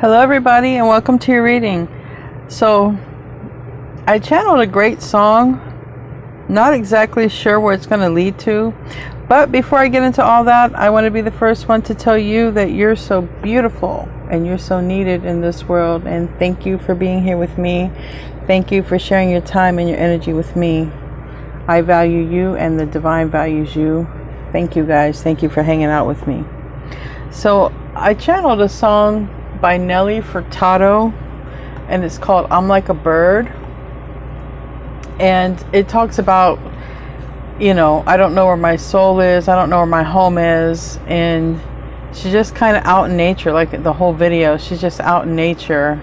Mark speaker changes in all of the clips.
Speaker 1: Hello everybody and welcome to your reading. So I channeled a great song, not exactly sure where it's going to lead to, but before I get into all that, I want to be the first one to tell you that you're so beautiful and you're so needed in this world, and thank you for being here with me. Thank you for sharing your time and your energy with me. I value you and the divine values you. Thank you guys. Thank you for hanging out with me. So I channeled a song by Nelly Furtado, and it's called I'm Like a Bird, and it talks about, you know, I don't know where my soul is, I don't know where my home is, and she's just kind of out in nature. Like the whole video, she's just out in nature,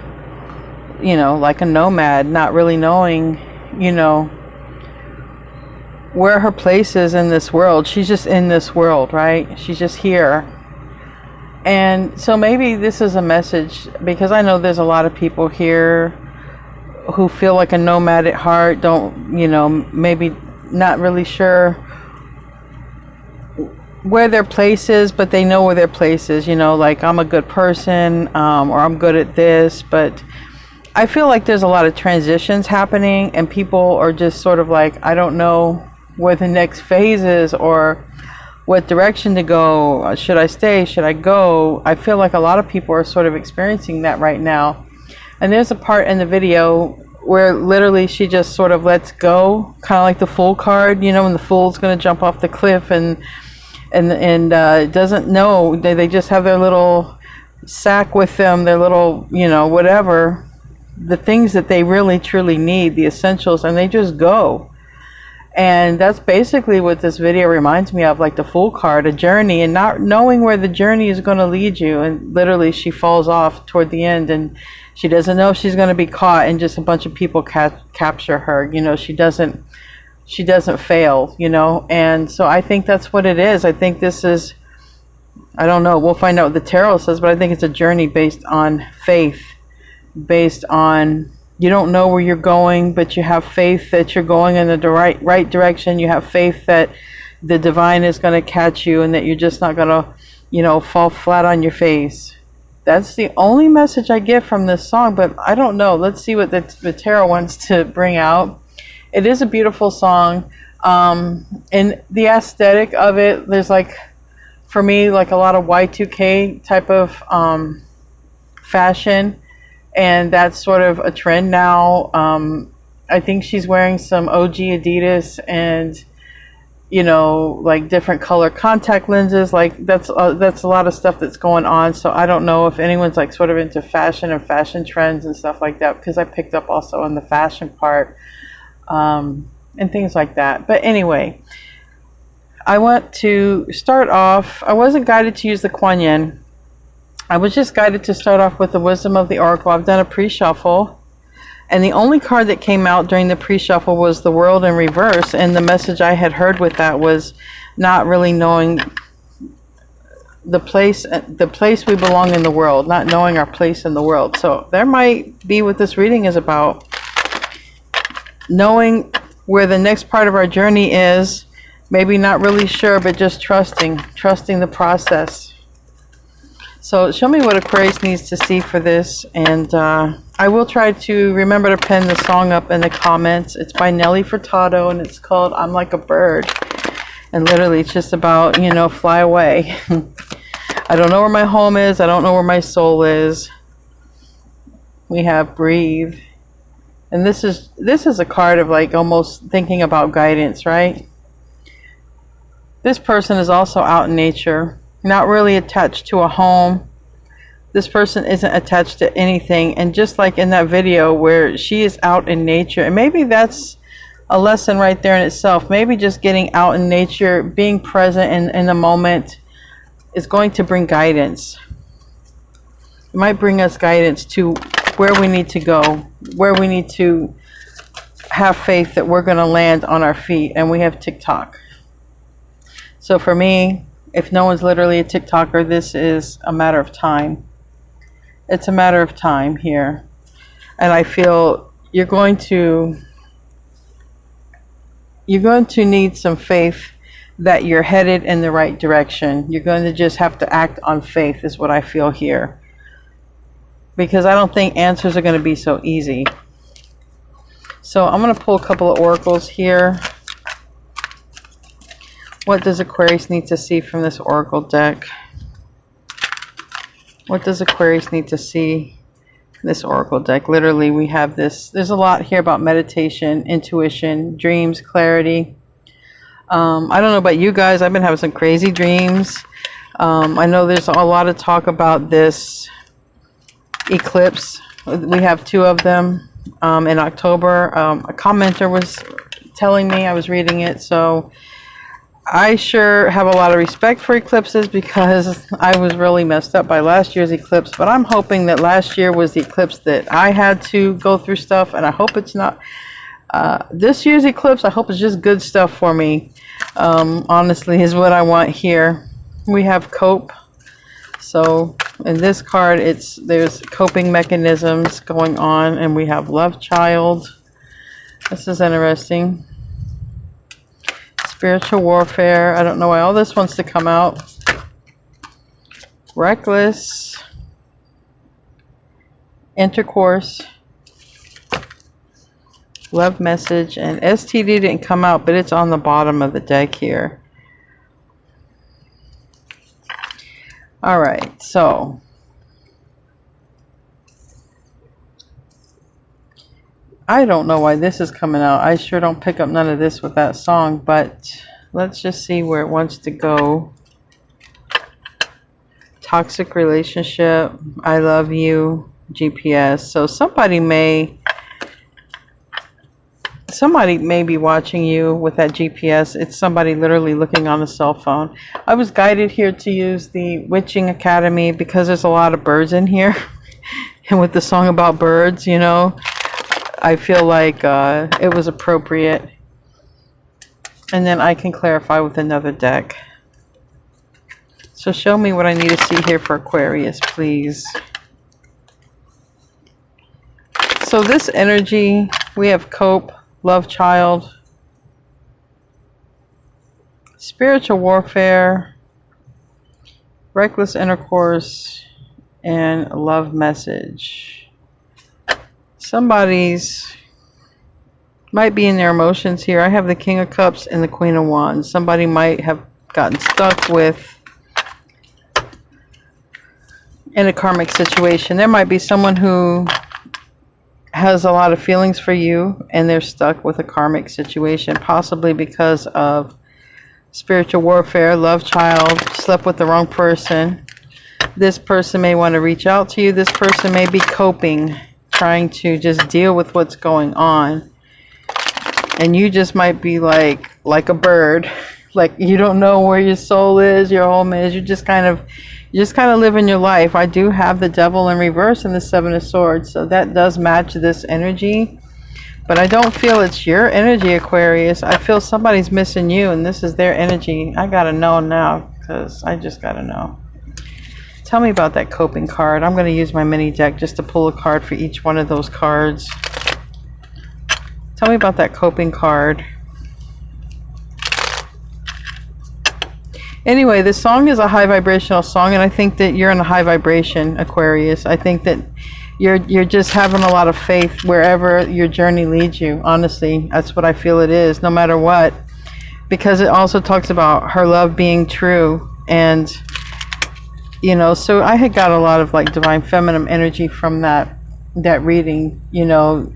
Speaker 1: you know, like a nomad, not really knowing, you know, where her place is in this world. She's just in this world, right? She's just here. And so maybe this is a message, because I know there's a lot of people here who feel like a nomad at heart, don't, you know, maybe not really sure where their place is, but they know where their place is, you know, like I'm a good person, or I'm good at this. But I feel like there's a lot of transitions happening and people are just sort of like, I don't know where the next phase is or what direction to go. Should I stay? Should I go? I feel like a lot of people are sort of experiencing that right now. And there's a part in the video where literally she just sort of lets go, kind of like the Fool card, you know, when the Fool's going to jump off the cliff and doesn't know. They just have their little sack with them, their little, you know, whatever, the things that they really truly need, the essentials, and they just go. And that's basically what this video reminds me of, like the Fool card, a journey, and not knowing where the journey is going to lead you. And literally she falls off toward the end, and she doesn't know if she's going to be caught and just a bunch of people capture her. You know, she doesn't fail, you know. And so I think that's what it is. I think this is, I don't know, we'll find out what the tarot says, but I think it's a journey based on faith, based on, you don't know where you're going, but you have faith that you're going in the right direction. You have faith that the divine is going to catch you and that you're just not going to, you know, fall flat on your face. That's the only message I get from this song, but I don't know. Let's see what the tarot wants to bring out. It is a beautiful song. And the aesthetic of it, there's like, for me, like a lot of Y2K type of fashion. And that's sort of a trend now. I think she's wearing some OG Adidas and, you know, like different color contact lenses. Like that's a lot of stuff that's going on. So I don't know if anyone's like sort of into fashion and fashion trends and stuff like that, because I picked up also on the fashion part and things like that. But anyway, I want to start off. I wasn't guided to use the Kuan Yin. I was just guided to start off with the Wisdom of the Oracle. I've done a pre-shuffle, and the only card that came out during the pre-shuffle was the World in Reverse, and the message I had heard with that was not really knowing the place we belong in the world, not knowing our place in the world. So there might be what this reading is about, knowing where the next part of our journey is, maybe not really sure, but just trusting the process. So show me what Aquarius needs to see for this, and I will try to remember to pin the song up in the comments. It's by Nelly Furtado, and it's called I'm Like a Bird. And literally it's just about, you know, fly away. I don't know where my home is. I don't know where my soul is. We have breathe. And this is a card of like almost thinking about guidance, right? This person is also out in nature, not really attached to a home. This person isn't attached to anything. And just like in that video where she is out in nature, and maybe that's a lesson right there in itself. Maybe just getting out in nature, being present in the moment is going to bring guidance. It might bring us guidance to where we need to go, where we need to have faith that we're going to land on our feet. And we have TikTok. So for me, if no one's literally a TikToker, this is a matter of time. It's a matter of time here. And I feel you're going to need some faith that you're headed in the right direction. You're going to just have to act on faith is what I feel here. because I don't think answers are going to be so easy. So I'm going to pull a couple of oracles here. What does Aquarius need to see from this oracle deck? What does Aquarius need to see from this oracle deck? Literally, we have this. There's a lot here about meditation, intuition, dreams, clarity. I don't know about you guys. I've been having some crazy dreams. I know there's a lot of talk about this eclipse. We have 2 of them in October. A commenter was telling me, I was reading it, so I sure have a lot of respect for eclipses because I was really messed up by last year's eclipse, but I'm hoping that last year was the eclipse that I had to go through stuff, and I hope it's not this year's eclipse. I hope it's just good stuff for me, honestly, is what I want here. We have cope. So in this card, there's coping mechanisms going on, and we have love child. This is interesting. Spiritual warfare. I don't know why all this wants to come out. Reckless. Intercourse. Love message. And STD didn't come out, but it's on the bottom of the deck here. All right, so I don't know why this is coming out. I sure don't pick up none of this with that song, but let's just see where it wants to go. Toxic relationship, I love you, GPS. So somebody may be watching you with that GPS. It's somebody literally looking on the cell phone. I was guided here to use the Witching Academy because there's a lot of birds in here. And with the song about birds, you know, I feel like it was appropriate. And then I can clarify with another deck. So show me what I need to see here for Aquarius, please. So this energy, we have cope, love child, spiritual warfare, reckless intercourse, and love message. Somebody's might be in their emotions here. I have the King of Cups and the Queen of Wands. Somebody might have gotten stuck with in a karmic situation. There might be someone who has a lot of feelings for you and they're stuck with a karmic situation, possibly because of spiritual warfare, love child, slept with the wrong person. This person may want to reach out to you. This person may be coping, trying to just deal with what's going on, and you just might be like a bird, like you don't know where your soul is, your home is. You just kind of living your life. I do have the Devil in reverse and the Seven of Swords, so that does match this energy. But I don't feel it's your energy, Aquarius. I feel somebody's missing you, and this is their energy. I gotta know now, because I just gotta know. Tell me about that coping card. I'm going to use my mini deck just to pull a card for each one of those cards. Tell me about that coping card. Anyway, this song is a high vibrational song, and I think that you're in a high vibration, Aquarius. I think that you're just having a lot of faith wherever your journey leads you. Honestly, that's what I feel it is, no matter what. Because it also talks about her love being true, and you know, so I had got a lot of like divine feminine energy from that reading, you know,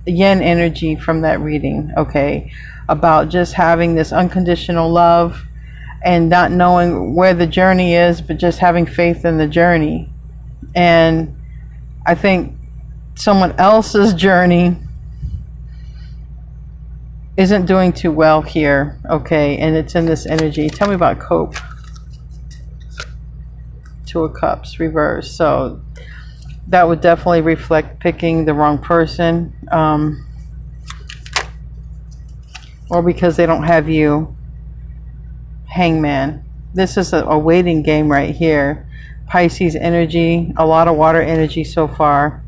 Speaker 1: yin energy from that reading, okay, about just having this unconditional love and not knowing where the journey is, but just having faith in the journey. And I think someone else's journey isn't doing too well here, okay, and it's in this energy. Tell me about cope. Two of Cups reverse. So that would definitely reflect picking the wrong person, or because they don't have you. Hangman. This is a waiting game right here. Pisces energy, a lot of water energy so far.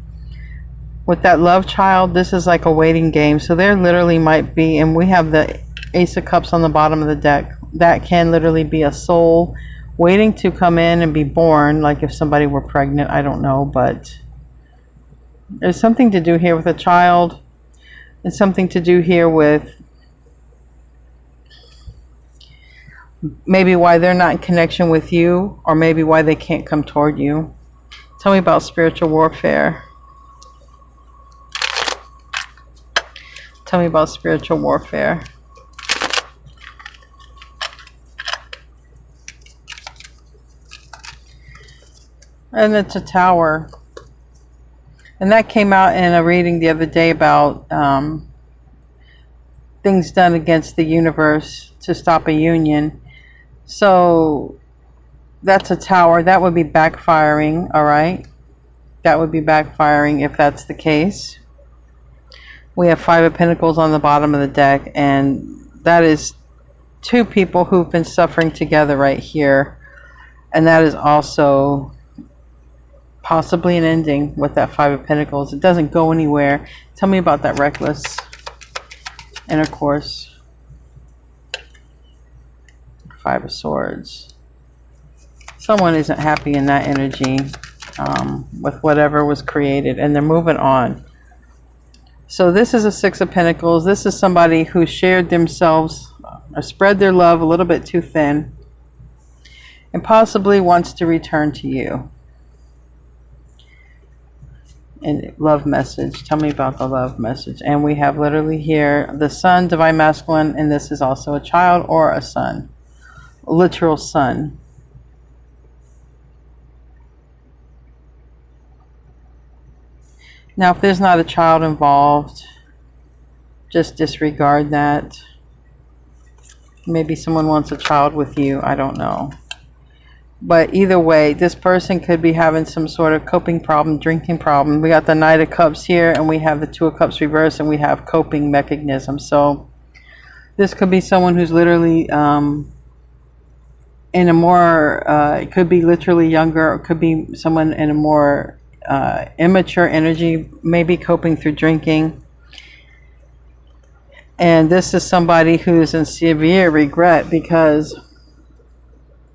Speaker 1: With that love child, this is like a waiting game. So there literally might be, and we have the Ace of Cups on the bottom of the deck. That can literally be a soul waiting to come in and be born, like if somebody were pregnant, I don't know, but There's something to do here with a child. It's something to do here with maybe why they're not in connection with you, or maybe why they can't come toward you. Tell me about spiritual warfare. Tell me about spiritual warfare. And it's a Tower. And that came out in a reading the other day about things done against the universe to stop a union. So that's a Tower. That would be backfiring, all right? That would be backfiring if that's the case. We have Five of Pentacles on the bottom of the deck, and that is two people who've been suffering together right here. And that is also possibly an ending with that Five of Pentacles. It doesn't go anywhere. Tell me about that reckless intercourse. Five of Swords. Someone isn't happy in that energy with whatever was created, and they're moving on. So this is a Six of Pentacles. This is somebody who shared themselves or spread their love a little bit too thin and possibly wants to return to you. And love message. Tell me about the love message. And we have literally here the Sun, Divine Masculine, and this is also a child or a son. A literal son. Now, if there's not a child involved, just disregard that. Maybe someone wants a child with you. I don't know. But either way, this person could be having some sort of coping problem, drinking problem. We got the Knight of Cups here, and we have the Two of Cups reversed, and we have coping mechanism. So this could be someone who's literally in a more, it could be literally younger, or it could be someone in a more immature energy, maybe coping through drinking. And this is somebody who's in severe regret because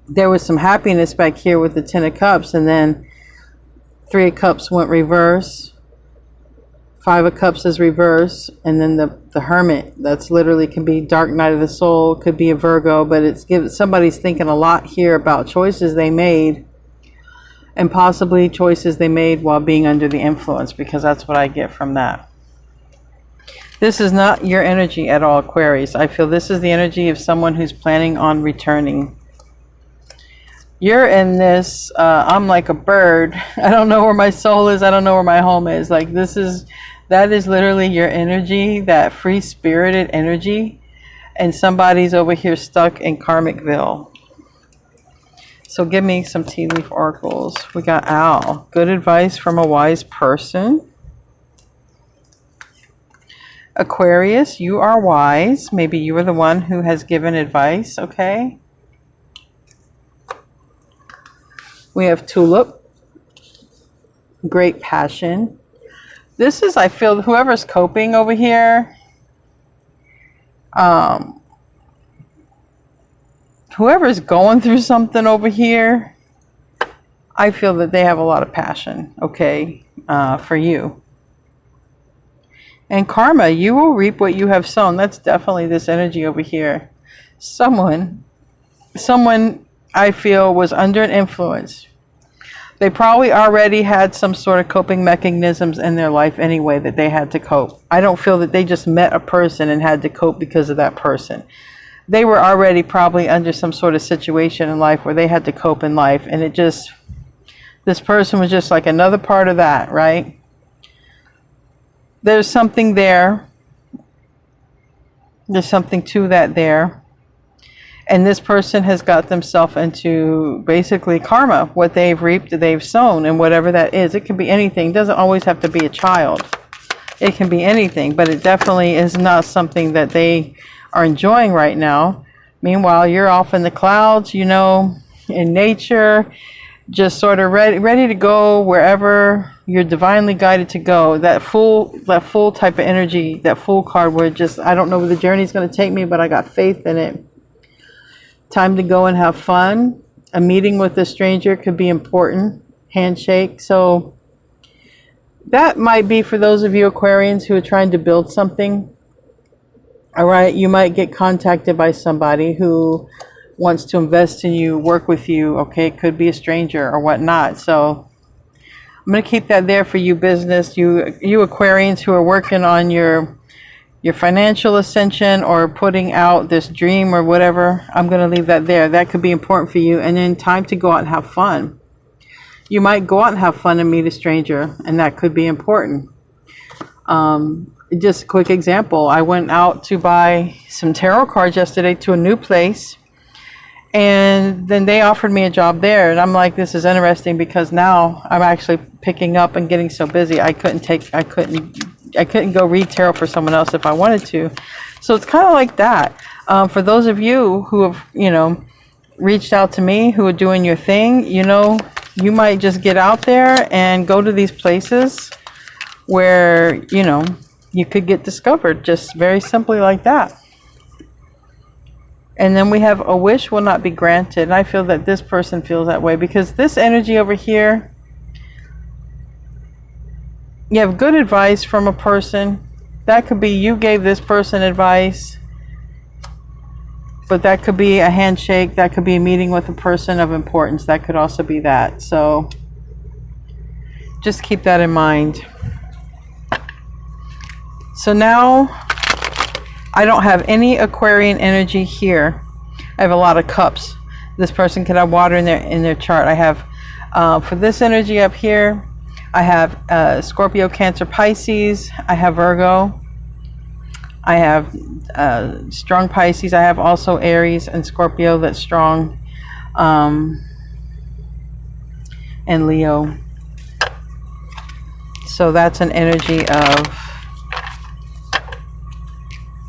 Speaker 1: there was some happiness back here with the Ten of Cups, and then Three of Cups went reverse. Five of Cups is reverse, and then the Hermit, that's literally can be dark night of the soul, could be a Virgo, but somebody's thinking a lot here about choices they made, and possibly choices they made while being under the influence, because that's what I get from that. This is not your energy at all, Aquarius. I feel this is the energy of someone who's planning on returning. You're in this, I'm like a bird. I don't know where my soul is. I don't know where my home is. Like that is literally your energy, that free-spirited energy. And somebody's over here stuck in Karmicville. So give me some tea leaf oracles. We got Owl. Good advice from a wise person. Aquarius, you are wise. Maybe you are the one who has given advice, okay? We have Tulip. Great passion. This is, I feel, whoever's coping over here, whoever's going through something over here, I feel that they have a lot of passion, okay, for you. And karma, you will reap what you have sown. That's definitely this energy over here. Someone I feel was under an influence. They probably already had some sort of coping mechanisms in their life anyway that they had to cope. I don't feel that they just met a person and had to cope because of that person. They were already probably under some sort of situation in life where they had to cope in life, and this person was just like another part of that, right? There's something there. There's something to that there. And this person has got themselves into basically karma. What they've reaped, they've sown, and whatever that is. It can be anything. It doesn't always have to be a child. It can be anything, but it definitely is not something that they are enjoying right now. Meanwhile, you're off in the clouds, you know, in nature, just sort of ready to go wherever you're divinely guided to go. That full type of energy, that Fool card where just, I don't know where the journey's going to take me, but I got faith in it. Time to go and have fun. A meeting with a stranger could be important. Handshake. So that might be for those of you Aquarians who are trying to build something. All right, you might get contacted by somebody who wants to invest in you, work with you. Okay, it could be a stranger or whatnot. So I'm going to keep that there for you business, you Aquarians who are working on your financial ascension or putting out this dream or whatever. I'm going to leave that there. That could be important for you. And then time to go out and have fun. You might go out and have fun and meet a stranger, and that could be important. Just a quick example. I went out to buy some tarot cards yesterday to a new place, and then they offered me a job there. And I'm like, this is interesting because now I'm actually picking up and getting so busy. I couldn't go read tarot for someone else if I wanted to. So it's kind of like that. For those of you who have, reached out to me, who are doing your thing, you might just get out there and go to these places where, you could get discovered, just very simply like that. And then we have a wish will not be granted. And I feel that this person feels that way because this energy over here, you have good advice from a person. That could be you gave this person advice, but that could be a handshake. That could be a meeting with a person of importance. That could also be that. So just keep that in mind. So now I don't have any Aquarian energy here. I have a lot of cups. This person could have water in their chart. I have for this energy up here, I have Scorpio, Cancer, Pisces. I have Virgo. I have strong Pisces. I have also Aries and Scorpio that's strong, and Leo. So that's an energy of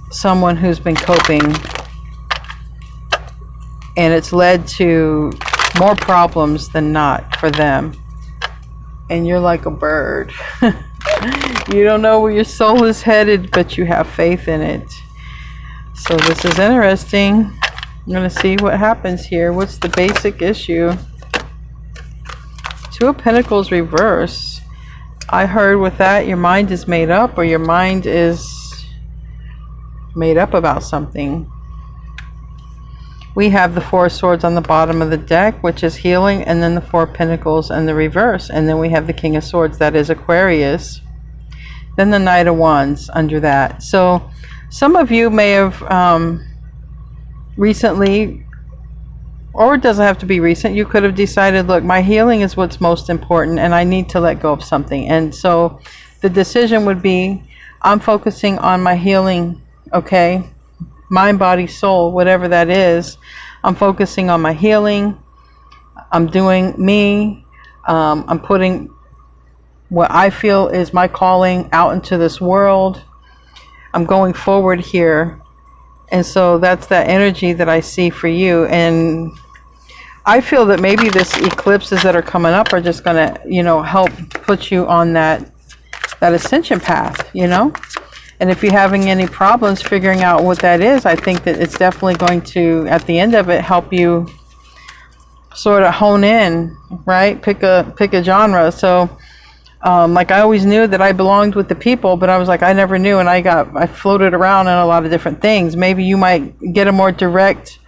Speaker 1: someone who's been coping, and it's led to more problems than not for them. And you're like a bird. You don't know where your soul is headed, but you have faith in it. So this is interesting. I'm going to see what happens here. What's the basic issue? Two of Pentacles reverse. I heard with that your mind is made up, or your mind is made up about something. We have the Four of Swords on the bottom of the deck, which is healing, and then the Four of Pentacles in the reverse. And then we have the King of Swords, that is Aquarius. Then the Knight of Wands under that. So some of you may have recently, or it doesn't have to be recent, you could have decided, look, my healing is what's most important and I need to let go of something. And so the decision would be, I'm focusing on my healing, okay? Mind, body, soul, whatever that is. I'm focusing on my healing. I'm doing me. I'm putting what I feel is my calling out into this world. I'm going forward here. And so that's that energy that I see for you. And I feel that maybe this eclipses that are coming up are just going to, help put you on that ascension path, And if you're having any problems figuring out what that is, I think that it's definitely going to, at the end of it, help you sort of hone in, right? Pick a genre. So, like I always knew that I belonged with the people, but I was like, I never knew, and I floated around in a lot of different things. Maybe you might get a more direct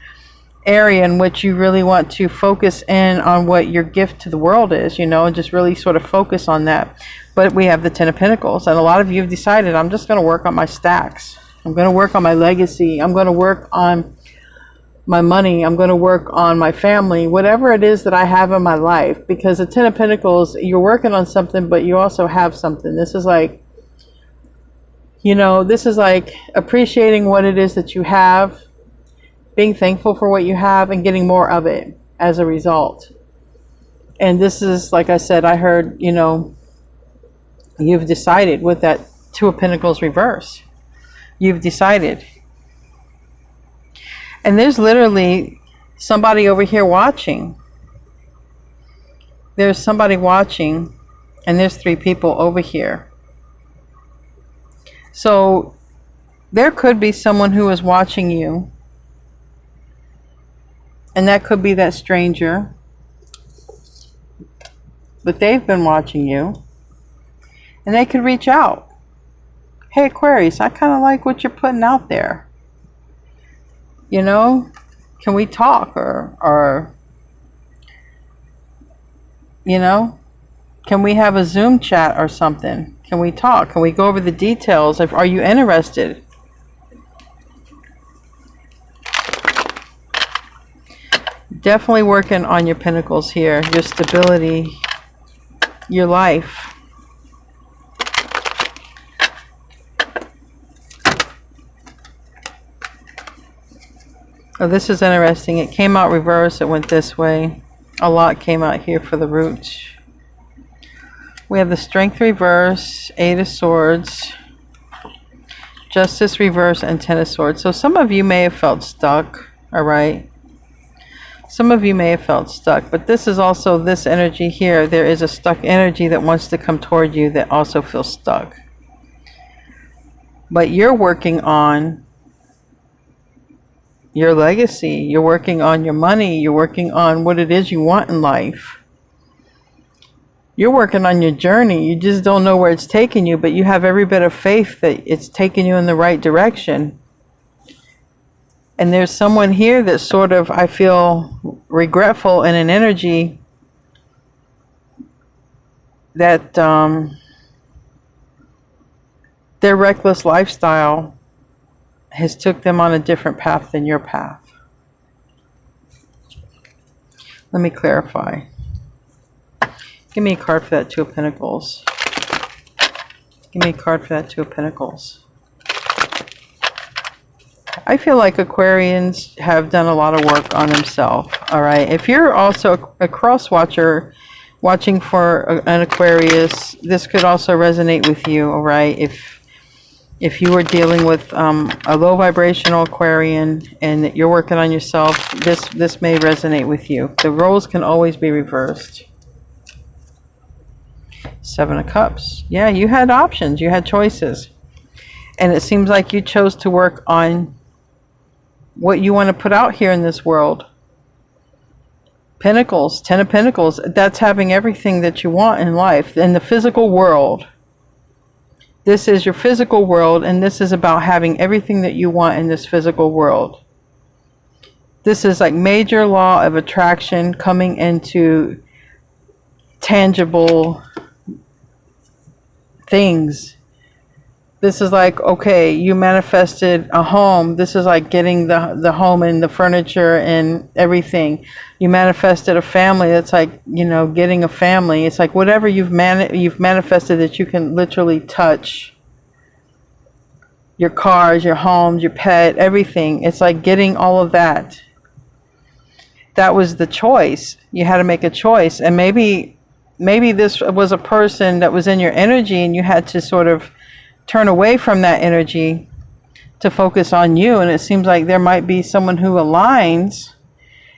Speaker 1: area in which you really want to focus in on what your gift to the world is, and just really sort of focus on that. But we have the Ten of Pentacles, and a lot of you have decided, I'm just going to work on my stacks. I'm going to work on my legacy. I'm going to work on my money. I'm going to work on my family, whatever it is that I have in my life. Because the Ten of Pentacles, you're working on something, but you also have something. This is like, this is like appreciating what it is that you have, being thankful for what you have, and getting more of it as a result. And this is, like I said, I heard, you've decided with that Two of Pentacles reverse. You've decided. And there's literally somebody over here watching. There's somebody watching, and there's three people over here. So there could be someone who is watching you, and that could be that stranger, but they've been watching you. And they could reach out. Hey, Aquarius, I kind of like what you're putting out there. You know, can we talk? Or, you know, can we have a Zoom chat or something? Can we talk? Can we go over the details? Are you interested? Definitely working on your pentacles here, your stability, your life. Oh, this is interesting. It came out reverse. It went this way. A lot came out here for the root. We have the Strength reverse, Eight of Swords, Justice reverse, and Ten of Swords. So some of you may have felt stuck, all right? Some of you may have felt stuck, but this is also this energy here. There is a stuck energy that wants to come toward you that also feels stuck. But you're working on your legacy. You're working on your money. You're working on what it is you want in life. You're working on your journey. You just don't know where it's taking you, but you have every bit of faith that it's taking you in the right direction. And there's someone here that's sort of, I feel, regretful in an energy that their reckless lifestyle has took them on a different path than your path. Let me clarify. Give me a card for that Two of Pentacles. Give me a card for that Two of Pentacles. I feel like Aquarians have done a lot of work on themselves, all right? If you're also a cross watcher watching for an Aquarius, this could also resonate with you, all right? If you were dealing with a low vibrational Aquarian and that you're working on yourself, this may resonate with you. The roles can always be reversed. Seven of Cups. Yeah, you had options. You had choices. And it seems like you chose to work on what you want to put out here in this world. Pentacles, Ten of Pentacles. That's having everything that you want in life. In the physical world. This is your physical world, and this is about having everything that you want in this physical world. This is like major law of attraction coming into tangible things. This is like, okay, you manifested a home. This is like getting the home and the furniture and everything. You manifested a family. That's like, you know, getting a family. It's like whatever you've manifested that you can literally touch. Your cars, your homes, your pet, everything. It's like getting all of that. That was the choice. You had to make a choice. And maybe this was a person that was in your energy and you had to sort of turn away from that energy to focus on you. And it seems like there might be someone who aligns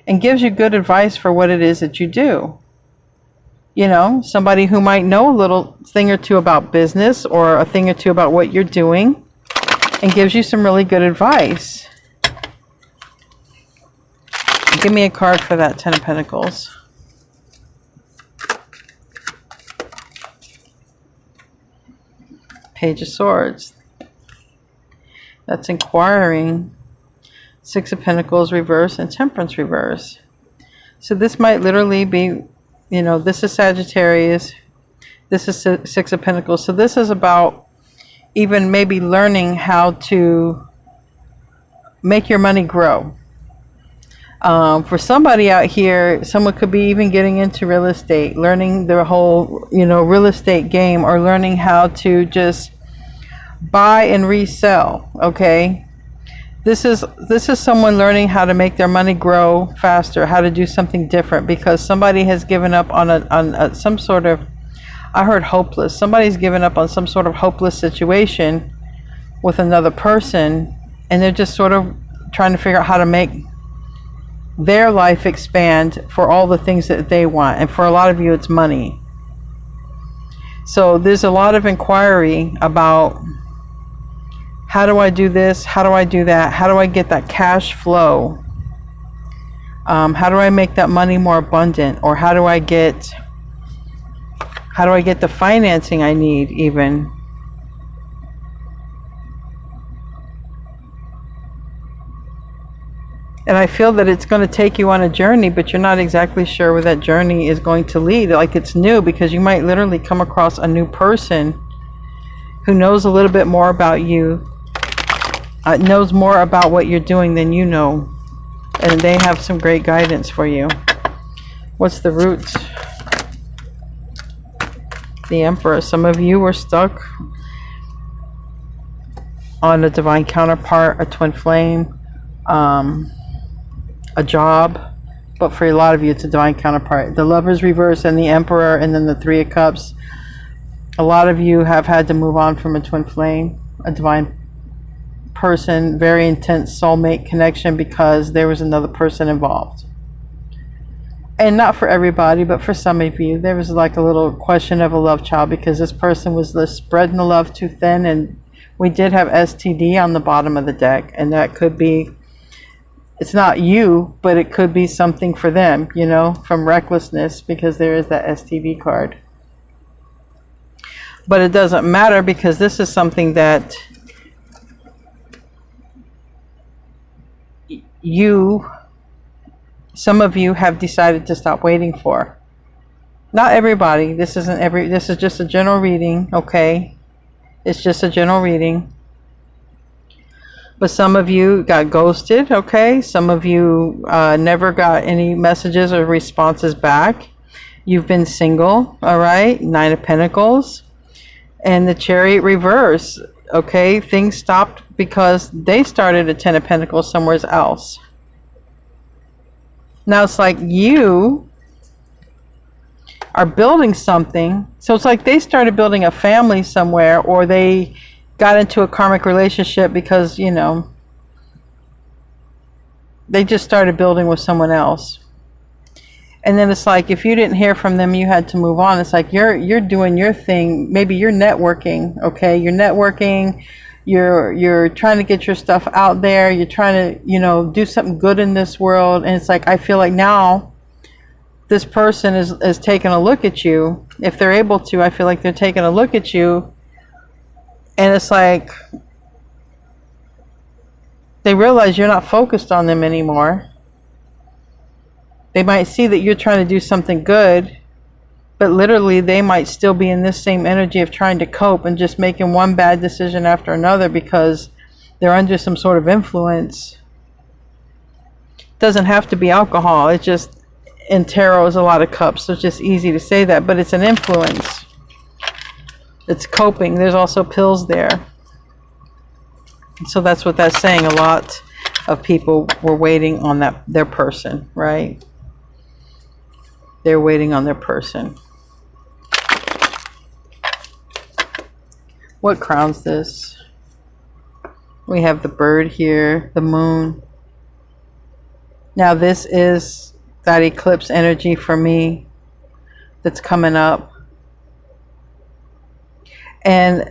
Speaker 1: and gives you good advice for what it is that you do. You know, somebody who might know a little thing or two about business or a thing or two about what you're doing and gives you some really good advice. Give me a card for that Ten of Pentacles. Page of Swords. That's inquiring. Six of Pentacles reverse and Temperance reverse. So this might literally be, you know, this is Sagittarius. This is Six of Pentacles. So this is about even maybe learning how to make your money grow. For somebody out here, someone could be even getting into real estate, learning the whole, you know, real estate game, or learning how to just buy and resell. Okay, this is someone learning how to make their money grow faster, how to do something different, because somebody has given up on some sort of, I heard hopeless. Somebody's given up on some sort of hopeless situation with another person, and they're just sort of trying to figure out how to make their life expand for all the things that they want. And for a lot of you, it's money. So there's a lot of inquiry about, how do I do this? How do I do that? How do I get that cash flow? How do I make that money more abundant? Or how do I get How do I get the financing I need even? And I feel that it's going to take you on a journey, but you're not exactly sure where that journey is going to lead. Like it's new, because you might literally come across a new person who knows a little bit more about you, knows more about what you're doing than you know. And they have some great guidance for you. What's the root? The Emperor. Some of you were stuck on a divine counterpart, a twin flame, a job, but for a lot of you it's a divine counterpart. The Lover's reverse and the Emperor, and then the Three of Cups. A lot of you have had to move on from a twin flame, a divine person, very intense soulmate connection, because there was another person involved. And not for everybody, but for some of you there was like a little question of a love child, because this person was spreading the love too thin. And we did have STD on the bottom of the deck, and that could be, it's not you, but it could be something for them, you know, from recklessness, because there is that STD card. But it doesn't matter, because this is something that some of you have decided to stop waiting for. Not everybody. This is just a general reading, okay? It's just a general reading. But some of you got ghosted, okay? Some of you never got any messages or responses back. You've been single, all right? Nine of Pentacles. And the Chariot reverse, okay? Things stopped because they started a Ten of Pentacles somewhere else. Now it's like you are building something. So it's like they started building a family somewhere, or they got into a karmic relationship because, you know, they just started building with someone else. And then it's like, if you didn't hear from them, you had to move on. It's like you're doing your thing. Maybe you're networking, okay? You're networking. You're trying to get your stuff out there. You're trying to, you know, do something good in this world. And it's like, I feel like now this person is taking a look at you. If they're able to, I feel like they're taking a look at you. And it's like they realize you're not focused on them anymore. They might see that you're trying to do something good, but literally they might still be in this same energy of trying to cope and just making one bad decision after another because they're under some sort of influence. It doesn't have to be alcohol. It's just, in tarot is a lot of cups, so it's just easy to say that, but it's an influence. It's coping. There's also pills there. So that's what that's saying. A lot of people were waiting on their person, right? They're waiting on their person. What crowns this? We have the bird here, the moon. Now this is that eclipse energy for me that's coming up. And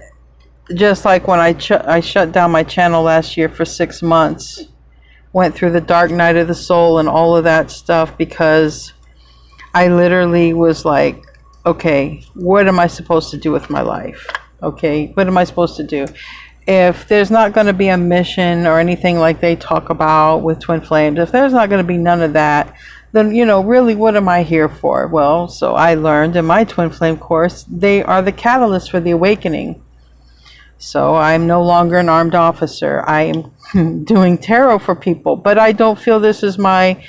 Speaker 1: just like when I shut down my channel last year for 6 months, went through the dark night of the soul and all of that stuff, because I literally was like, okay, what am I supposed to do with my life? Okay, what am I supposed to do? If there's not going to be a mission or anything like they talk about with twin flames, if there's not going to be none of that, then, you know, really, what am I here for? Well, so I learned in my twin flame course, they are the catalyst for the awakening. So I'm no longer an armed officer. I am doing tarot for people, but I don't feel this is my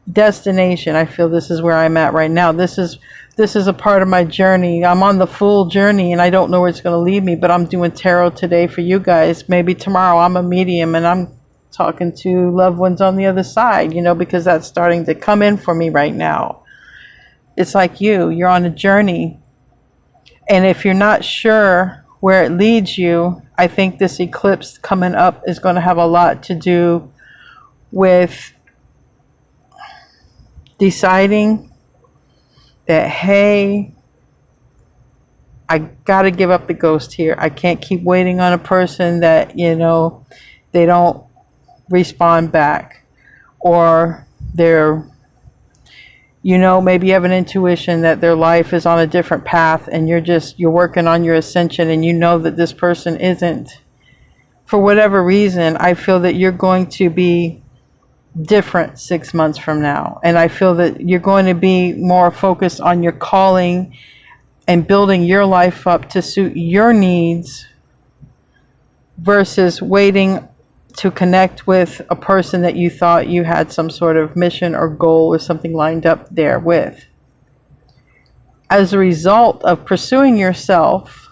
Speaker 1: destination. I feel this is where I'm at right now. This is a part of my journey. I'm on the full journey and I don't know where it's going to lead me, but I'm doing tarot today for you guys. Maybe tomorrow I'm a medium and I'm talking to loved ones on the other side, you know, because that's starting to come in for me right now. It's like you're on a journey. And if you're not sure where it leads you, I think this eclipse coming up is going to have a lot to do with deciding that, hey, I got to give up the ghost here. I can't keep waiting on a person that, you know, they don't respond back, or they're You know, maybe you have an intuition that their life is on a different path, and you're working on your ascension, and you know that this person isn't. For whatever reason, I feel that you're going to be different 6 months from now. And I feel that you're going to be more focused on your calling and building your life up to suit your needs versus waiting to connect with a person that you thought you had some sort of mission or goal or something lined up there with. As a result of pursuing yourself,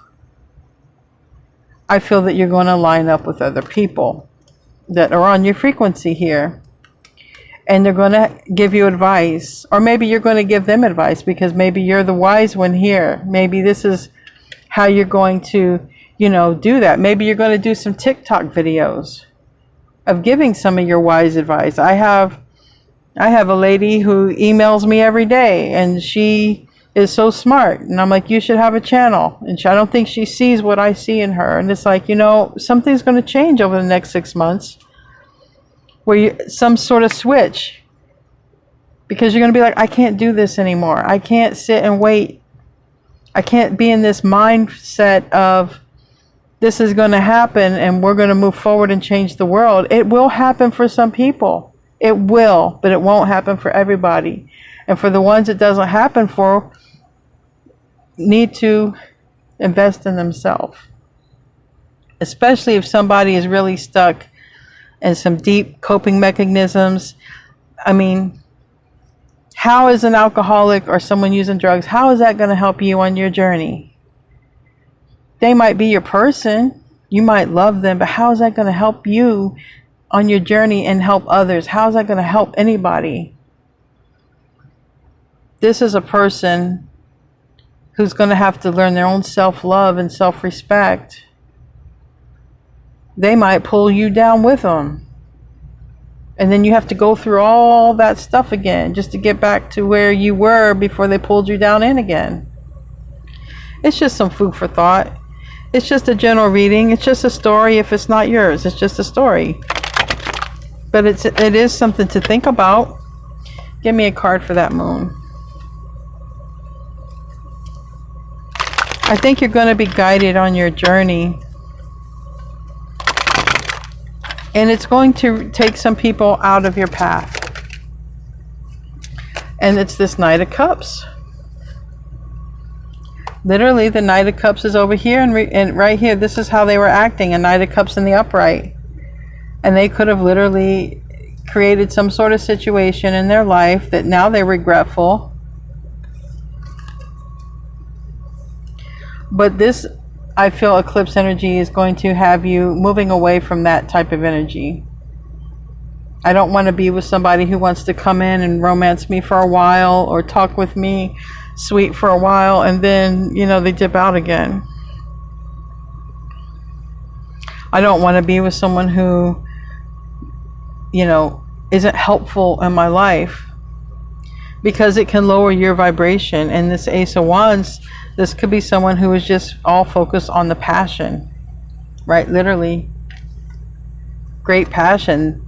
Speaker 1: I feel that you're going to line up with other people that are on your frequency here. And they're going to give you advice. Or maybe you're going to give them advice because maybe you're the wise one here. Maybe this is how you're going to, do that. Maybe you're going to do some TikTok videos of giving some of your wise advice. I have a lady who emails me every day, and she is so smart. And I'm like, you should have a channel. And I don't think she sees what I see in her. And it's like, something's going to change over the next 6 months. Where some sort of switch. Because you're going to be like, I can't do this anymore. I can't sit and wait. I can't be in this mindset of this is going to happen and we're going to move forward and change the world. It will happen for some people. It will, but it won't happen for everybody. And for the ones it doesn't happen for, need to invest in themselves. Especially if somebody is really stuck in some deep coping mechanisms. I mean, how is an alcoholic or someone using drugs, how is that going to help you on your journey? They might be your person. You might love them, but how is that going to help you on your journey and help others? How is that going to help anybody? This is a person who's going to have to learn their own self-love and self-respect. They might pull you down with them. And then you have to go through all that stuff again just to get back to where you were before they pulled you down in again. It's just some food for thought. It's just a general reading. It's just a story. If it's not yours, it's just a story. But it is something to think about. Give me a card for that moon. I think you're going to be guided on your journey. And it's going to take some people out of your path. And it's this Knight of Cups. Literally, the Knight of Cups is over here and right here. This is how they were acting. A Knight of Cups in the upright. And they could have literally created some sort of situation in their life that now they're regretful. But this, I feel, eclipse energy is going to have you moving away from that type of energy. I don't want to be with somebody who wants to come in and romance me for a while or talk with me sweet for a while and then, they dip out again. I don't want to be with someone who, isn't helpful in my life because it can lower your vibration. And this Ace of Wands, this could be someone who is just all focused on the passion, right? Literally, great passion.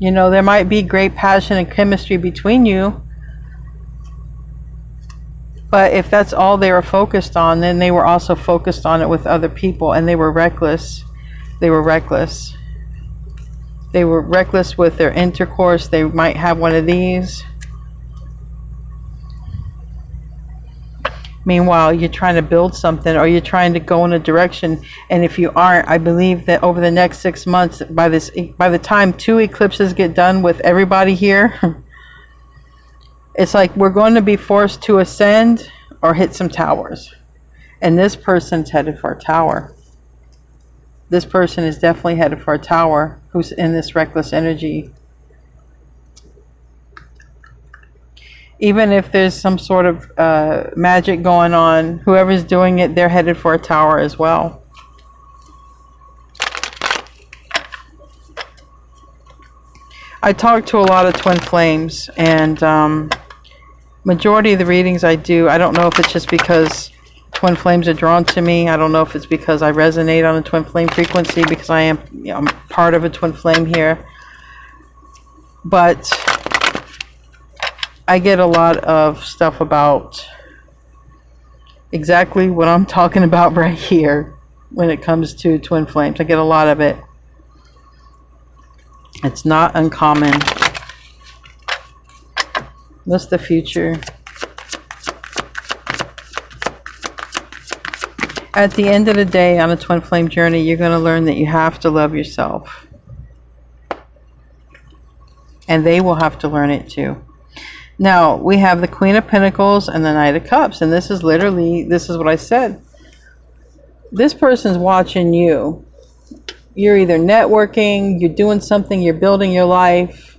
Speaker 1: There might be great passion and chemistry between you, but if that's all they were focused on, then they were also focused on it with other people, and they were reckless. They were reckless. They were reckless with their intercourse. They might have one of these. Meanwhile, you're trying to build something or you're trying to go in a direction. And if you aren't, I believe that over the next 6 months, by the time 2 eclipses get done with everybody here, it's like we're going to be forced to ascend or hit some towers. And this person's headed for a tower. This person is definitely headed for a tower who's in this reckless energy. Even if there's some sort of magic going on, whoever's doing it, they're headed for a tower as well. I talk to a lot of twin flames, and majority of the readings I do, I don't know if it's just because twin flames are drawn to me. I don't know if it's because I resonate on a twin flame frequency, because I'm part of a twin flame here. But I get a lot of stuff about exactly what I'm talking about right here when it comes to twin flames. I get a lot of it. It's not uncommon. What's the future? At the end of the day, on a twin flame journey, you're going to learn that you have to love yourself. And they will have to learn it too. Now, we have the Queen of Pentacles and the Knight of Cups. And this is literally, this is what I said. This person's watching you. You're either networking, you're doing something, you're building your life.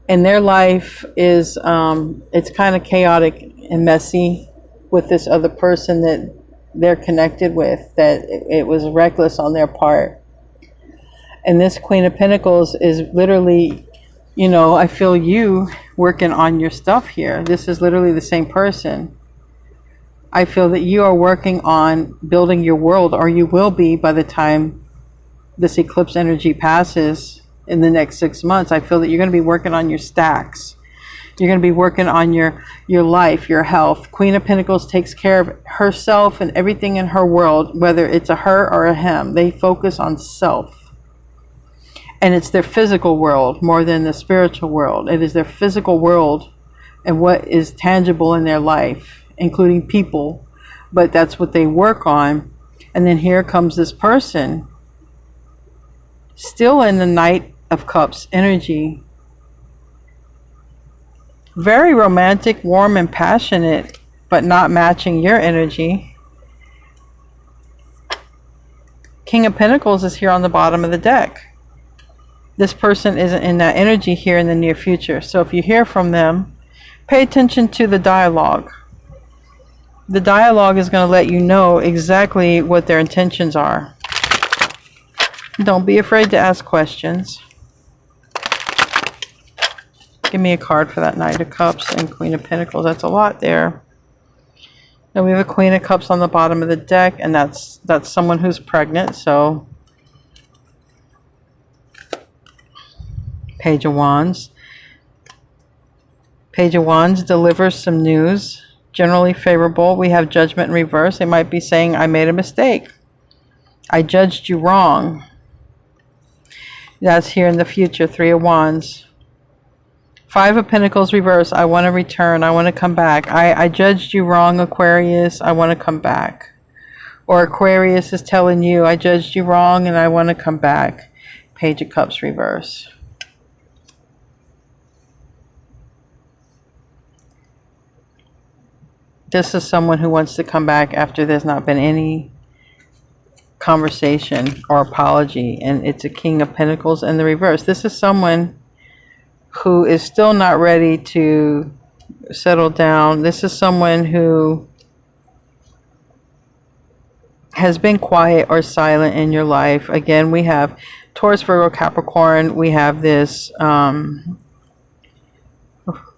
Speaker 1: And their life is, it's kind of chaotic and messy with this other person that they're connected with, that it was reckless on their part. And this Queen of Pentacles is literally, you know, I feel you working on your stuff here. This is literally the same person. I feel that you are working on building your world, or you will be by the time this eclipse energy passes in the next 6 months. I feel that you're going to be working on your stacks. You're going to be working on your life, your health. Queen of Pentacles takes care of herself and everything in her world, whether it's a her or a him. They focus on self. And it's their physical world more than the spiritual world. It is their physical world and what is tangible in their life, including people. But that's what they work on. And then here comes this person, still in the Knight of Cups energy. Very romantic, warm, and passionate, but not matching your energy. King of Pentacles is here on the bottom of the deck. This person isn't in that energy here in the near future. So if you hear from them, pay attention to the dialogue. The dialogue is going to let you know exactly what their intentions are. Don't be afraid to ask questions. Give me a card for that Knight of Cups and Queen of Pentacles. That's a lot there. Now we have a Queen of Cups on the bottom of the deck, and that's someone who's pregnant. So Page of Wands. Page of Wands delivers some news, generally favorable. We have Judgment in reverse. They might be saying, I made a mistake. I judged you wrong. That's here in the future. Three of Wands. Five of Pentacles reverse. I want to return. I want to come back. I judged you wrong, Aquarius. I want to come back. Or Aquarius is telling you, I judged you wrong and I want to come back. Page of Cups reverse. This is someone who wants to come back after there's not been any conversation or apology. And it's a King of Pentacles in the reverse. This is someone who is still not ready to settle down. This is someone who has been quiet or silent in your life. Again, we have Taurus, Virgo, Capricorn. We have this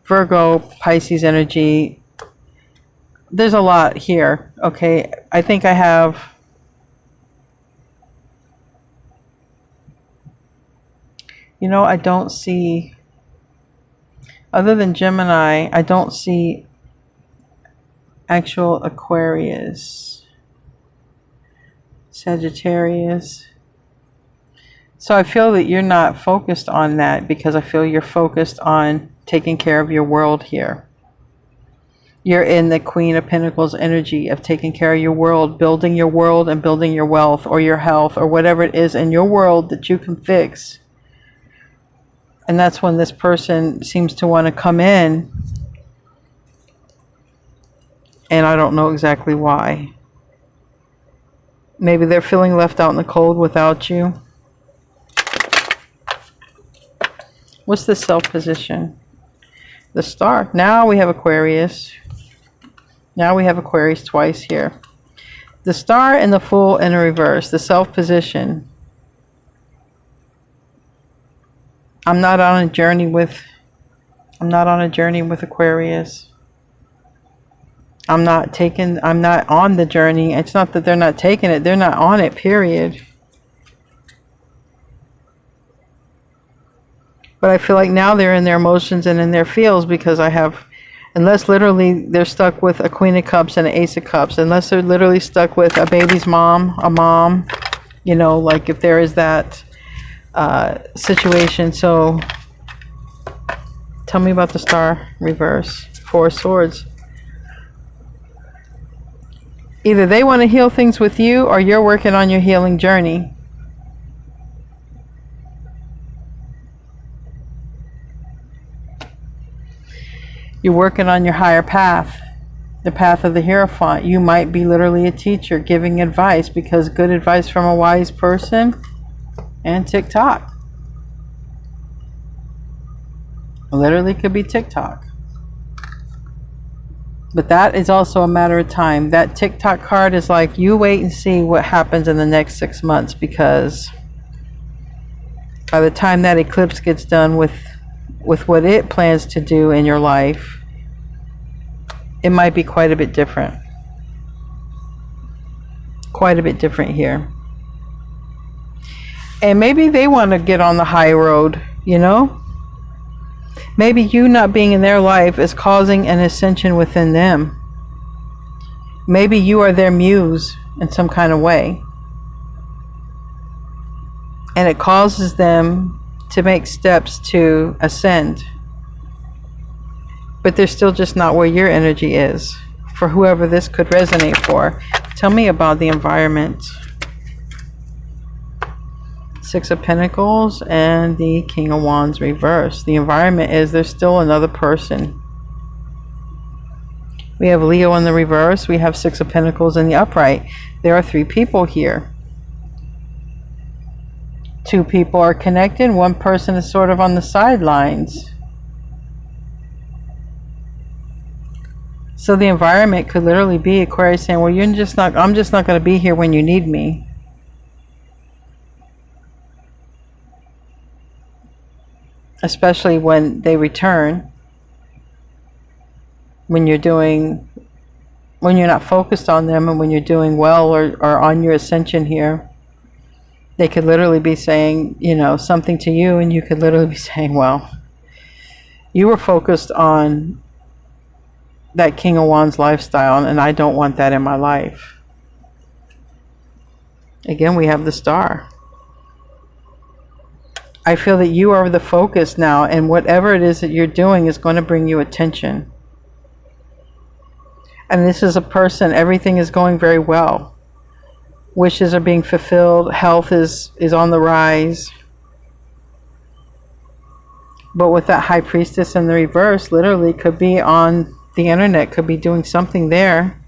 Speaker 1: Virgo, Pisces energy. There's a lot here. Okay, I think I have I don't see, other than Gemini, I don't see actual Aquarius, Sagittarius. So I feel that you're not focused on that, because I feel you're focused on taking care of your world here. You're in the Queen of Pentacles energy of taking care of your world, building your world and building your wealth or your health or whatever it is in your world that you can fix. And that's when this person seems to want to come in. And I don't know exactly why. Maybe they're feeling left out in the cold without you. What's the self position? The Star. Now we have Aquarius. Now we have Aquarius twice here. The Star and the Fool in a reverse. The self position. I'm not on a journey with Aquarius. I'm not on the journey. It's not that they're not taking it. They're not on it, period. But I feel like now they're in their emotions and in their feels because I have, unless literally they're stuck with a Queen of Cups and an Ace of Cups, unless they're literally stuck with a baby's mom, a mom, you know, like if there is that situation. So tell me about the Star reverse. Four of Swords. Either they want to heal things with you or you're working on your healing journey. You're working on your higher path, the path of the Hierophant. You might be literally a teacher giving advice, because good advice from a wise person and TikTok. Literally could be TikTok. But that is also a matter of time. That TikTok card is like, you wait and see what happens in the next 6 months, because by the time that eclipse gets done with what it plans to do in your life, it might be quite a bit different. Quite a bit different here. And maybe they want to get on the high road, you know? Maybe you not being in their life is causing an ascension within them. Maybe you are their muse in some kind of way. And it causes them to make steps to ascend. But they're still just not where your energy is. For whoever this could resonate for. Tell me about the environment. Six of Pentacles and the King of Wands reverse. The environment is there's still another person. We have Leo in the reverse. We have Six of Pentacles in the upright. There are 3 people here. 2 people are connected. 1 person is sort of on the sidelines. So the environment could literally be Aquarius saying, well, I'm just not going to be here when you need me. Especially when they return. When you're not focused on them, and when you're doing well or on your ascension here. They could literally be saying, you know, something to you, and you could literally be saying, well, you were focused on that King of Wands lifestyle, and I don't want that in my life. Again, we have the Star. I feel that you are the focus now, and whatever it is that you're doing is going to bring you attention. And this is a person, everything is going very well. Wishes are being fulfilled. Health is on the rise. But with that High Priestess in the reverse, literally could be on the internet, could be doing something there,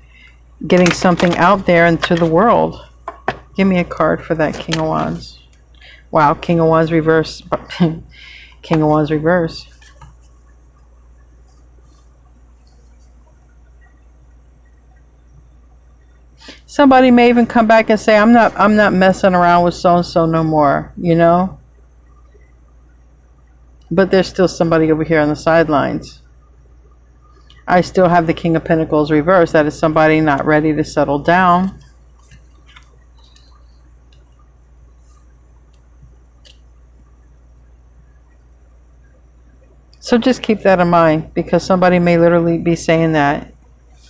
Speaker 1: getting something out there into the world. Give me a card for that King of Wands. Wow, King of Wands reverse. King of Wands reverse. Somebody may even come back and say, I'm not messing around with so-and-so no more, you know? But there's still somebody over here on the sidelines. I still have the King of Pentacles reversed. That is somebody not ready to settle down. So just keep that in mind, because somebody may literally be saying that.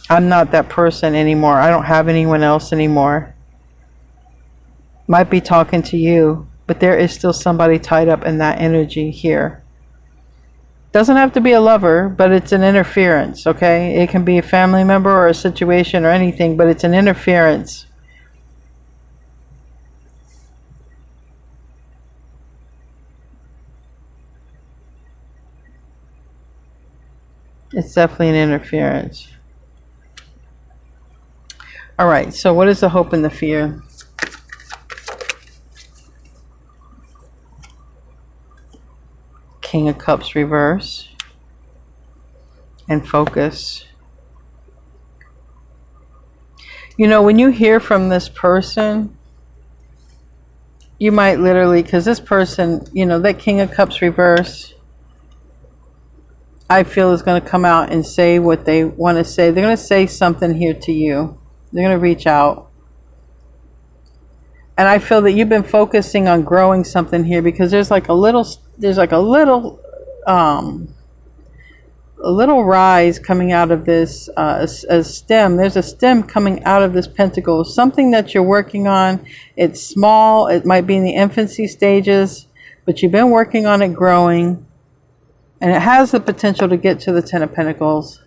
Speaker 1: I'm not that person anymore. I don't have anyone else anymore. Might be talking to you, but there is still somebody tied up in that energy here. Doesn't have to be a lover, but it's an interference, okay? It can be a family member or a situation or anything, but it's an interference. It's definitely an interference. All right, so what is the hope and the fear? King of Cups reverse. And focus. You know, when you hear from this person, you might literally, because this person, you know, that King of Cups reverse, I feel is going to come out and say what they want to say. They're going to say something here to you. They're going to reach out. And I feel that you've been focusing on growing something here, because there's like a little there's like a little rise coming out of this a stem. There's a stem coming out of this pentacle, something that you're working on. It's small, it might be in the infancy stages, but you've been working on it growing, and it has the potential to get to the Ten of Pentacles.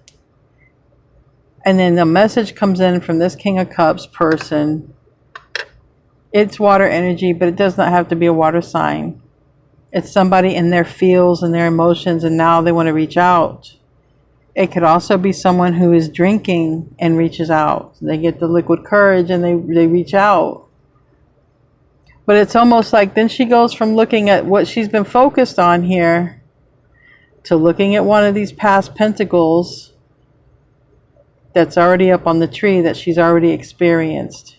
Speaker 1: And then the message comes in from this King of Cups person. It's water energy, but it does not have to be a water sign. It's somebody in their feels and their emotions, and now they want to reach out. It could also be someone who is drinking and reaches out. They get the liquid courage and they reach out. But it's almost like then she goes from looking at what she's been focused on here to looking at one of these past pentacles that's already up on the tree that she's already experienced.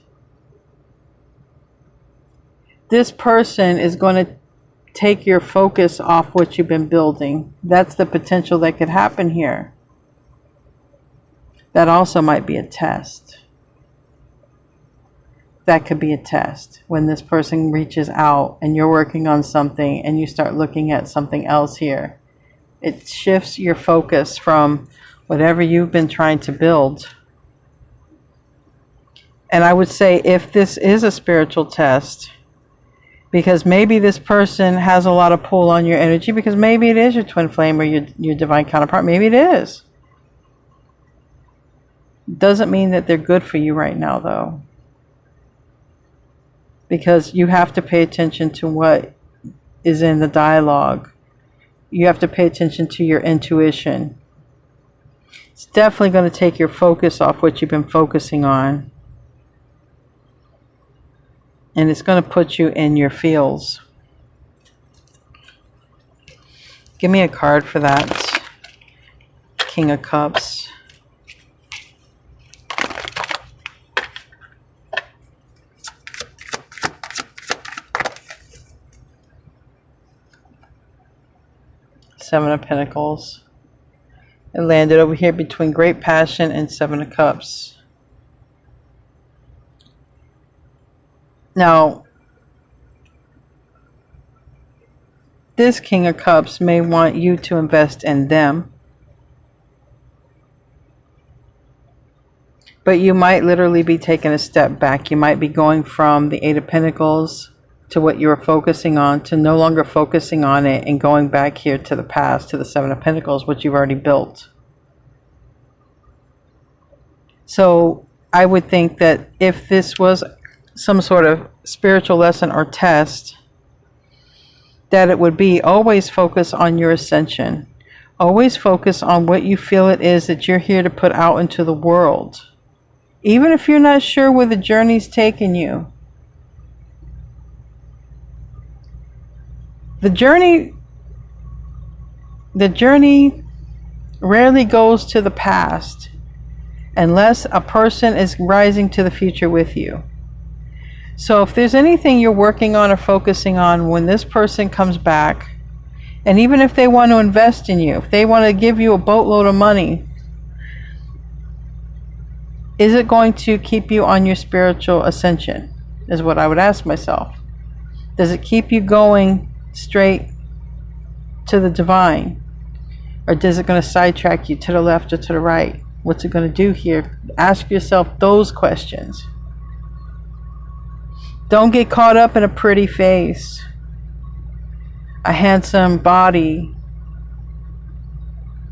Speaker 1: This person is going to take your focus off what you've been building. That's the potential that could happen here. That also might be a test. That could be a test when this person reaches out and you're working on something and you start looking at something else here. It shifts your focus from whatever you've been trying to build. And I would say if this is a spiritual test, because maybe this person has a lot of pull on your energy, because maybe it is your twin flame or your divine counterpart. Maybe it is. Doesn't mean that they're good for you right now, though. Because you have to pay attention to what is in the dialogue. You have to pay attention to your intuition. It's definitely going to take your focus off what you've been focusing on. And it's going to put you in your feels. Give me a card for that. King of Cups. Seven of Pentacles. It landed over here between Great Passion and Seven of Cups. Now, this King of Cups may want you to invest in them. But you might literally be taking a step back. You might be going from the Eight of Pentacles to what you were focusing on to no longer focusing on it and going back here to the past, to the Seven of Pentacles, which you've already built. So I would think that if this was some sort of spiritual lesson or test, that it would be always focus on your ascension. Always focus on what you feel it is that you're here to put out into the world. Even if you're not sure where the journey's taking you. The journey rarely goes to the past unless a person is rising to the future with you. So if there's anything you're working on or focusing on when this person comes back, and even if they want to invest in you, if they want to give you a boatload of money, is it going to keep you on your spiritual ascension? Is what I would ask myself. Does it keep you going straight to the divine? Or is it going to sidetrack you to the left or to the right? What's it going to do here? Ask yourself those questions. Don't get caught up in a pretty face, a handsome body.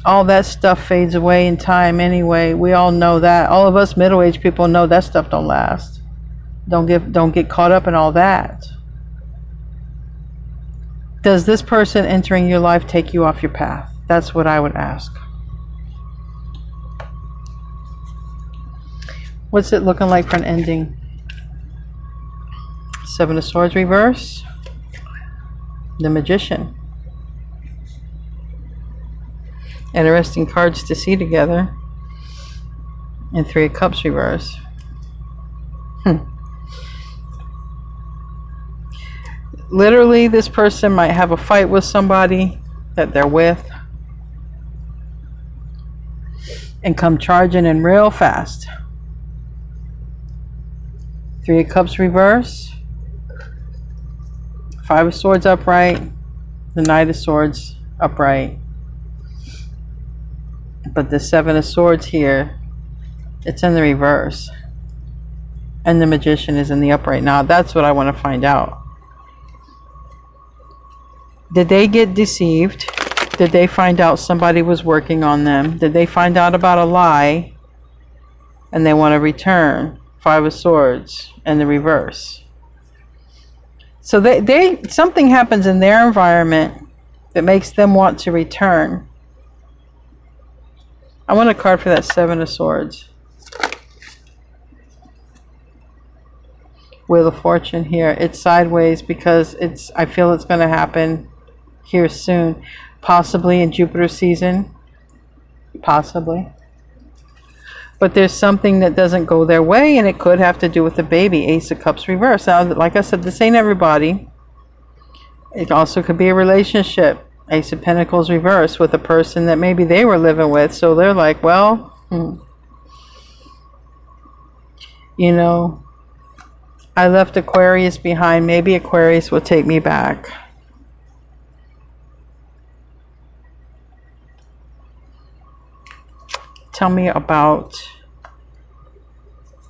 Speaker 1: All that stuff fades away in time anyway. We all know that. All of us middle-aged people know that stuff don't last. Don't get caught up in all that. Does this person entering your life take you off your path? That's what I would ask. What's it looking like for an ending? Seven of Swords reverse. The Magician. Interesting cards to see together. And Three of Cups reverse. Literally, this person might have a fight with somebody that they're with and come charging in real fast. Three of Cups reverse. Five of Swords upright. The Knight of Swords upright. But the Seven of Swords here, it's in the reverse. And the Magician is in the upright. Now, that's what I want to find out. Did they get deceived? Did they find out somebody was working on them? Did they find out about a lie and they want to return? Five of Swords and the reverse. So they something happens in their environment that makes them want to return. I want a card for that Seven of Swords. Wheel of Fortune here. It's sideways because I feel it's going to happen here soon. Possibly in Jupiter season. Possibly. But there's something that doesn't go their way, and it could have to do with the baby. Ace of Cups reverse. Now, like I said, this ain't everybody. It also could be a relationship. Ace of Pentacles reverse with a person that maybe they were living with. So they're like, well, you know, I left Aquarius behind. Maybe Aquarius will take me back. Tell me about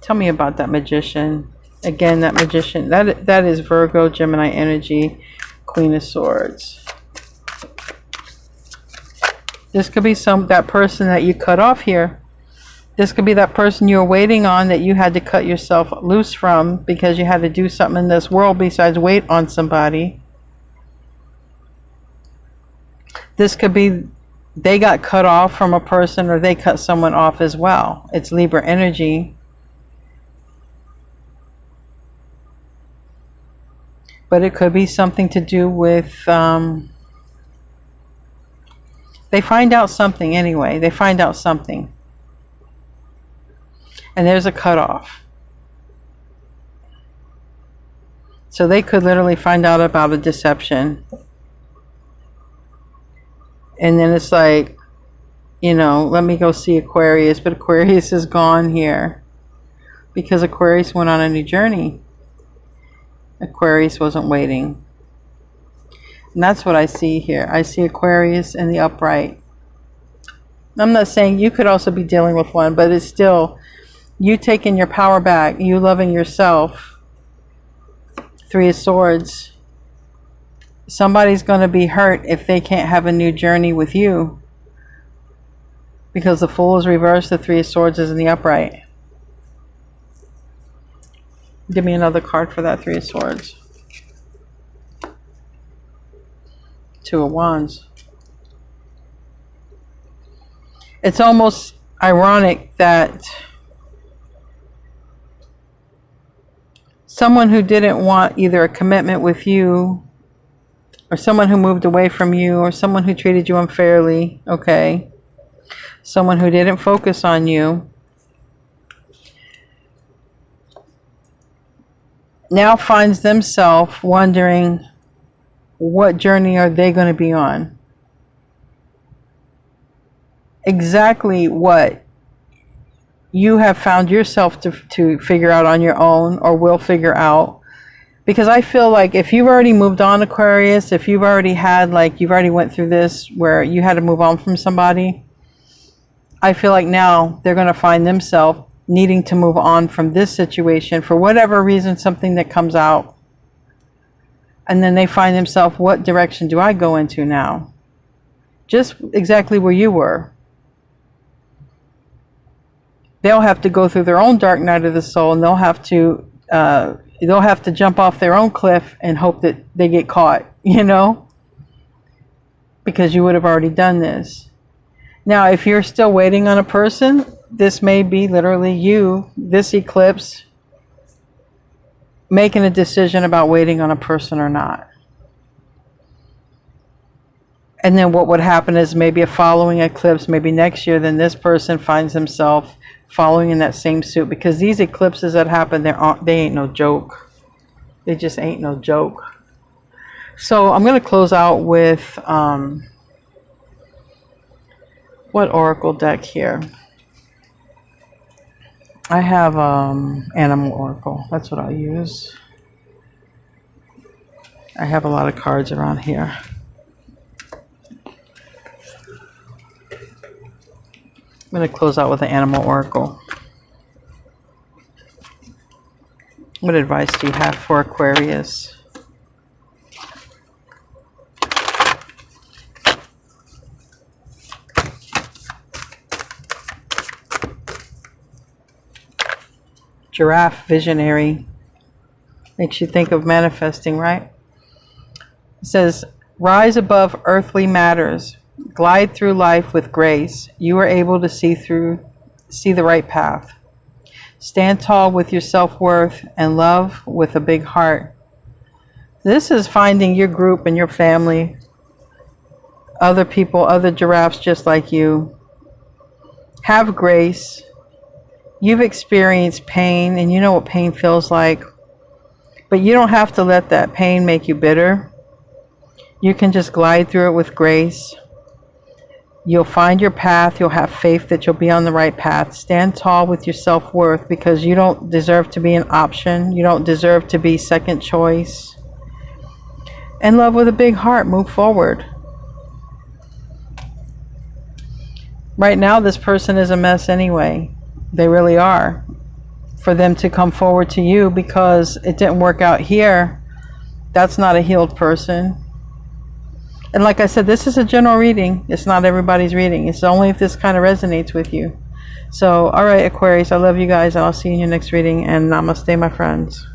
Speaker 1: that Magician. Again, that Magician, that is Virgo, Gemini energy, Queen of Swords. This could be that person that you cut off here. This could be that person you were waiting on that you had to cut yourself loose from because you had to do something in this world besides wait on somebody. This could be they got cut off from a person or they cut someone off as well. It's Libra energy. But it could be something to do with, they find out something anyway. They find out something. And there's a cutoff. So they could literally find out about a deception. And then it's like, you know, let me go see Aquarius. But Aquarius is gone here. Because Aquarius went on a new journey. Aquarius wasn't waiting. And that's what I see here. I see Aquarius in the upright. I'm not saying you could also be dealing with one, but it's still you taking your power back, you loving yourself. Three of Swords. Somebody's going to be hurt if they can't have a new journey with you. Because the Fool is reversed, the Three of Swords is in the upright. Give me another card for that Three of Swords. Two of Wands. It's almost ironic that someone who didn't want either a commitment with you or someone who moved away from you or someone who treated you unfairly, okay? Someone who didn't focus on you now finds themselves wondering what journey are they going to be on. Exactly what you have found yourself to figure out on your own or will figure out. Because I feel like if you've already moved on, Aquarius, if you've already had, like, you've already went through this where you had to move on from somebody, I feel like now they're going to find themselves needing to move on from this situation for whatever reason, something that comes out. And then they find themselves, what direction do I go into now? Just exactly where you were. They'll have to go through their own dark night of the soul, and they'll have to jump off their own cliff and hope that they get caught, you know? Because you would have already done this. Now, if you're still waiting on a person, this may be literally you, this eclipse, making a decision about waiting on a person or not. And then what would happen is maybe a following eclipse, maybe next year, then this person finds himself following in that same suit. Because these eclipses that happen, they ain't no joke. They just ain't no joke. So I'm going to close out with what oracle deck here? I have Animal Oracle. That's what I'll use. I have a lot of cards around here. I'm going to close out with the animal oracle. What advice do you have for Aquarius? Giraffe, visionary. Makes you think of manifesting, right? It says, rise above earthly matters. Glide through life with grace. You are able to see the right path. Stand tall with your self-worth and love with a big heart. This is finding your group and your family, other people, other giraffes just like you. Have grace. You've experienced pain and you know what pain feels like, but you don't have to let that pain make you bitter. You can just glide through it with grace. You'll find your path. You'll have faith that you'll be on the right path. Stand tall with your self-worth, because you don't deserve to be an option. You don't deserve to be second choice. And love with a big heart. Move forward. Right now, this person is a mess anyway. They really are. For them to come forward to you because it didn't work out here, that's not a healed person. And like I said, this is a general reading. It's not everybody's reading. It's only if this kind of resonates with you. So, all right, Aquarius, I love you guys. I'll see you in your next reading. And namaste, my friends.